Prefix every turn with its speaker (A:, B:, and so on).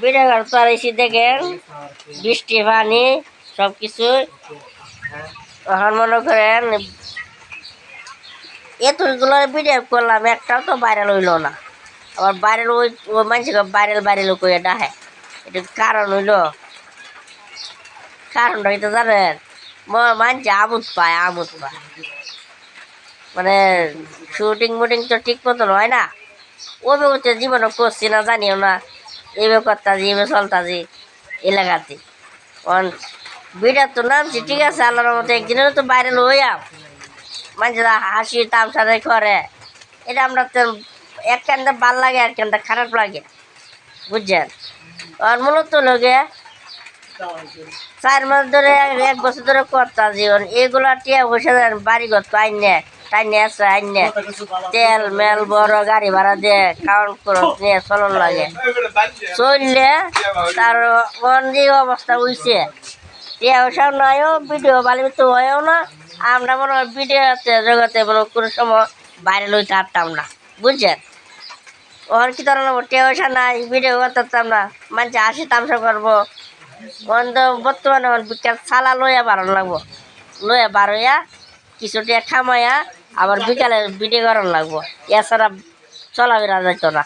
A: Video করতে এসে দেখেন বৃষ্টি পানি সব কিছু এখন মনে করেন এতগুলো ভিডিও করলাম একটাও তো ভাইরাল হইলো না। আবার ভাইরাল ওই মানুষকে ভাইরাল করে ডাহে। এটা কারণ হইলো কারণটা হইতে জানেন মানুষ আমোদ পায় মানে শুটিং মুটিং তো ঠিক মতন হয় না। ওবে হচ্ছে জীবনে করছি না জানিও না এভাবে করতাছি এভাবে চলতাছি এলাকাতে ভিডিও তো নামছি ঠিক আছে আল্লাহর মতো একদিনের তো ভাইরাল হইয়া মানুষরা হাসি তামসারে করে। এটা আমরা তো এক কানটা ভাল লাগে আর কানটা খারাপ লাগে বুঝছেন। আর মূলত লোকে 4 মাস ধরে 1 বছর ধরে করতা জীবন এগুলা টিয়া বসে বাড়ি ঘর তো আইনে টাইনে আছে আইনে তেল মেল বড় গাড়ি ভাড়া দিয়ে খাওয়ান খরচ নিয়ে চলন লাগে চললে তার যে অবস্থা হইছে টিয়া পয়সাও নয়ও ভিডিও বালি তো হয়ও না। আমরা মনে হয় ভিডিওতে জগতে কোনো সময় ভাইরাল হইতে পারতাম না বুঝছেন। ওর কি ধরনের টিয়া পয়সা নাই ভিডিও করতাম না মানুষ হাসি তামসা করবো। বর্তমানে আমার বিকাল ছালা লইয়া বাড়ানো লাগবো লইয়া বারোয়া কিছুটা খামাইয়া আবার বিকালে ভিডিও করানো লাগবো এছাড়া চলাফেরা যাইতো না।